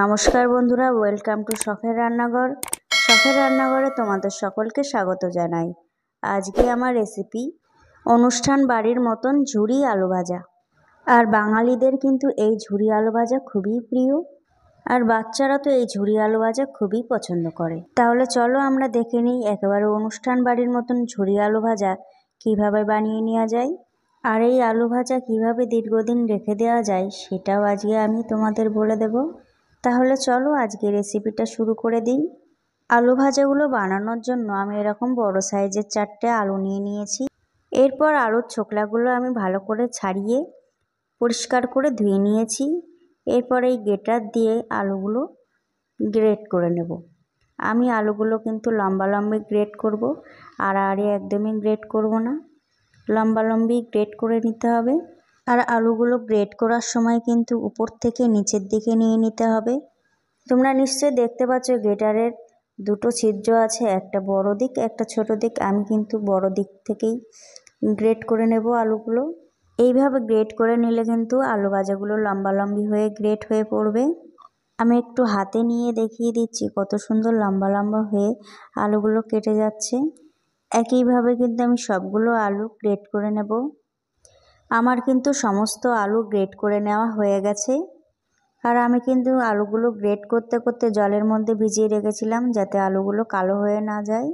নমস্কার বন্ধুরা, welcome to শখের রান্নাঘর। শখের রান্নাঘরে তোমাদের সকলকে স্বাগত জানাই। আজকে আমার রেসিপি অনুষ্ঠান বাড়ির মতন ঝুরি আলু ভাজা। আর বাঙালিদের কিন্তু এই ঝুরি আলু ভাজা খুবই প্রিয়, আর বাচ্চারা তো এই ঝুরি আলু ভাজা খুবই পছন্দ করে। তাহলে চলো আমরা দেখে নিই একেবারে অনুষ্ঠান বাড়ির মতন ঝুরি আলু ভাজা কিভাবে বানিয়ে নেওয়া যায়। আর এই আলু ভাজা কিভাবে দীর্ঘদিন রেখে দেওয়া যায় সেটাও আজকে আমি তোমাদের বলে দেব। তাহলে চলো আজকে রেসিপিটা শুরু করে দিই। আলু ভাজাগুলো বানানোর জন্য আমি এরকম বড় সাইজের 4টে আলু নিয়ে নিয়েছি। এরপর আলুর ছোকলাগুলো আমি ভালো করে ছাড়িয়ে পরিষ্কার করে ধুয়ে নিয়েছি। এরপর এই গ্রেটার দিয়ে আলুগুলো গ্রেট করে নেব। আমি আলুগুলো কিন্তু লম্বা লম্বি গ্রেট করব, আড়াআড়ি একদমই গ্রেট করব না, লম্বা লম্বি গ্রেট করে নিতে হবে। আর আলুগুলো গ্রেট করার সময় কিন্তু উপর থেকে নিচের দিকে নিয়ে নিতে হবে। তোমরা নিশ্চয়ই দেখতে পাচ্ছ গ্রেটারের দুটো ছিদ্র আছে, একটা বড় দিক একটা ছোট দিক। আমি কিন্তু বড় দিক থেকেই গ্রেট করে নেব আলুগুলো। এইভাবে গ্রেট করে নিলে কিন্তু আলু ভাজাগুলো লম্বা লম্বি হয়ে গ্রেট হয়ে পড়বে। আমি একটু হাতে নিয়ে দেখিয়ে দিচ্ছি কত সুন্দর লম্বা লম্বা হয়ে আলুগুলো কেটে যাচ্ছে। একইভাবে কিন্তু আমি সবগুলো আলু গ্রেট করে নেব। আমার কিন্তু সমস্ত আলু গ্রেট করে নেওয়া হয়ে গেছে। আর আমি কিন্তু আলুগুলো গ্রেট করতে করতে জলের মধ্যে ভিজিয়ে রেখেছিলাম যাতে আলুগুলো কালো হয়ে না যায়।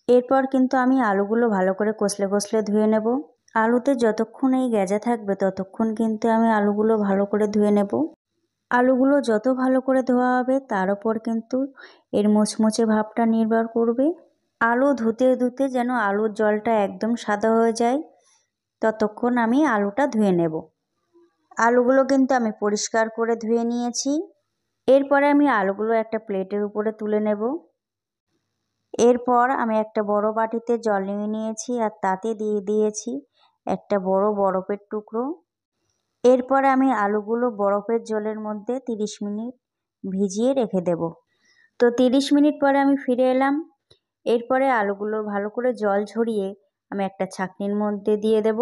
এরপর কিন্তু আমি আলুগুলো ভালো করে কষলে কষলে ধুয়ে নেব। আলুতে যতক্ষণ এই গেজা থাকবে ততক্ষণ কিন্তু আমি আলুগুলো ভালো করে ধুয়ে নেব। আলুগুলো যত ভালো করে ধোয়া হবে তার উপর কিন্তু এর মুচমুচে ভাবটা নির্ভর করবে। আলু ধুতে ধুতে যেন আলুর জলটা একদম সাদা হয়ে যায় ততক্ষণ আমি আলুটা ধুয়ে নেব। আলুগুলো কিন্তু আমি পরিষ্কার করে ধুয়ে নিয়েছি। এরপরে আমি আলুগুলো একটা প্লেটের উপরে তুলে নেব। এরপর আমি একটা বড় বাটিতে জল নিয়ে নিয়েছি আর তাতে দিয়ে দিয়েছি একটা বড় বরফের টুকরো। এরপরে আমি আলুগুলো বরফের জলের মধ্যে 30 মিনিট ভিজিয়ে রেখে দেব। তো 30 মিনিট পরে আমি ফিরে এলাম। এরপরে আলুগুলো ভালো করে জল ঝরিয়ে আমি একটা ছাঁকনির মধ্যে দিয়ে দেব।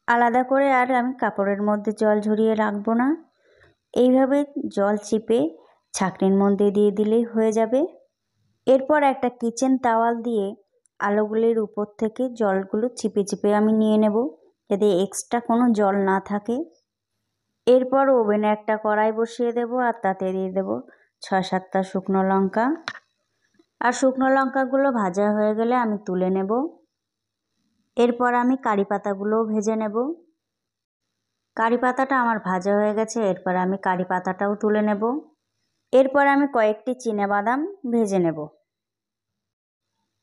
আলাদা করে আর আমি কাপড়ের মধ্যে জল ঝরিয়ে রাখবো না, এইভাবে জল চিপে ছাঁকনির মধ্যে দিয়ে দিলেই হয়ে যাবে। এরপর একটা কিচেন তাওয়াল দিয়ে আলুগুলির উপর থেকে জলগুলো চিপে চিপে আমি নিয়ে নেব যাতে এক্সট্রা কোনো জল না থাকে। এরপর ওভেনে একটা কড়াই বসিয়ে দেব আর তাতে দিয়ে দেব 6-7টা শুকনো লঙ্কা। আর শুকনো লঙ্কাগুলো ভাজা হয়ে গেলে আমি তুলে নেব। এরপর আমি কারি পাতাগুলোও ভেজে নেব। কারি পাতাটা আমার ভাজা হয়ে গেছে, এরপর আমি কারি পাতাটাও তুলে নেব। এরপর আমি কয়েকটি চিনেবাদাম ভেজে নেব।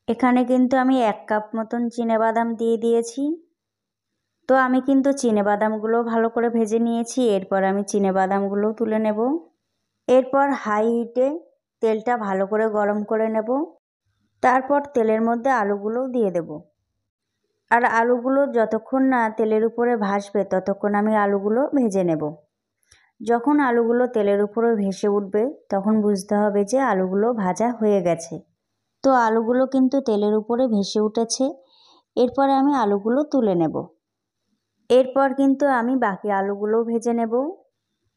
এখানে কিন্তু আমি 1 কাপ মতন চিনেবাদাম দিয়ে দিয়েছি। তো আমি কিন্তু চিনেবাদামগুলো ভালো করে ভেজে নিয়েছি। এরপর আমি চিনেবাদামগুলো তুলে নেব। এরপর হাই হিটে তেলটা ভালো করে গরম করে নেব। তারপর তেলের মধ্যে আলুগুলোও দিয়ে দেব। আর আলুগুলো যতক্ষণ না তেলের উপরে ভাসবে ততক্ষণ আমি আলুগুলো ভেজে নেব। যখন আলুগুলো তেলের উপরে ভেসে উঠবে তখন বুঝতে হবে যে আলুগুলো ভাজা হয়ে গেছে। তো আলুগুলো কিন্তু তেলের উপরে ভেসে উঠেছে। এরপরে আমি আলুগুলো তুলে নেব। এরপর কিন্তু আমি বাকি আলুগুলোও ভেজে নেব।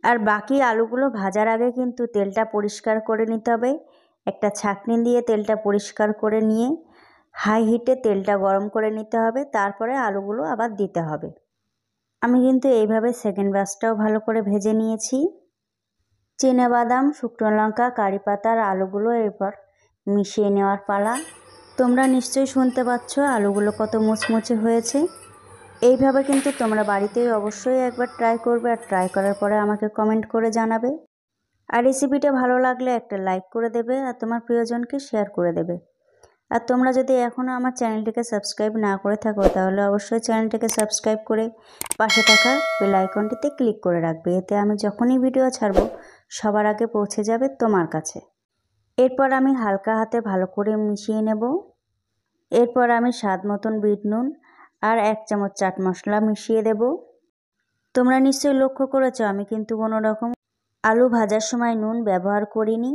আর বাকি আলুগুলো ভাজার আগে কিন্তু তেলটা পরিষ্কার করে নিতে হবে। একটা ছাঁকনি দিয়ে তেলটা পরিষ্কার করে নিয়ে হাই হিটে তেলটা গরম করে নিতে হবে, তারপরে আলুগুলো আবার দিতে হবে। আমি কিন্তু এইভাবে সেকেন্ড ব্যাচটাও ভালো করে ভেজে নিয়েছি। চিনেবাদাম, শুকনো লঙ্কা, কারি পাতা আর আলুগুলো এরপর মিশিয়ে নেওয়ার পালা। তোমরা নিশ্চয়ই শুনতে পাচ্ছ আলুগুলো কত মুচমুচে হয়েছে। এইভাবে কিন্তু তোমরা বাড়িতেই অবশ্যই একবার ট্রাই করবে, আর ট্রাই করার পরে আমাকে কমেন্ট করে জানাবে। আর রেসিপিটা ভালো লাগলে একটা লাইক করে দেবে আর তোমার প্রিয়জনকে শেয়ার করে দেবে। আর তোমরা যদি এখনও আমার চ্যানেলটিকে সাবস্ক্রাইব না করে থাকো তাহলে অবশ্যই চ্যানেলটিকে সাবস্ক্রাইব করে পাশে থাকা বেল আইকনটিতে ক্লিক করে রাখবে। এতে আমি যখনই ভিডিও ছাড়ব সবার আগে পৌঁছে যাবে তোমার কাছে। এরপর আমি হালকা হাতে ভালো করে মিশিয়ে নেব। এরপর আমি স্বাদ মতন বিট নুন আর 1 চামচ চাট মশলা মিশিয়ে দেব। তোমরা নিশ্চয়ই লক্ষ্য করেছো আমি কিন্তু কোনো রকম আলু ভাজার সময় নুন ব্যবহার করিনি।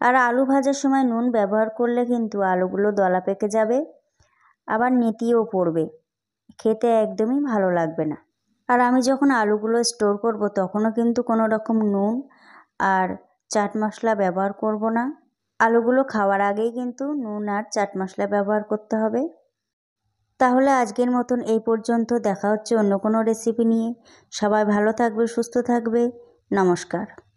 আর আলু ভাজার সময় নুন ব্যবহার করলে কিন্তু আলুগুলো দলা পেকে যাবে, আবার নেতিয়েও পড়বে, খেতে একদমই ভালো লাগবে না। আর আমি যখন আলুগুলো স্টোর করব তখনও কিন্তু কোনো রকম নুন আর চাট মশলা ব্যবহার করব না। আলুগুলো খাওয়ার আগেই কিন্তু নুন আর চাট মশলা ব্যবহার করতে হবে। তাহলে আজকের মতন এই পর্যন্ত। দেখা হচ্ছে অন্য কোনো রেসিপি নিয়ে। সবাই ভালো থাকবে, সুস্থ থাকবে। নমস্কার।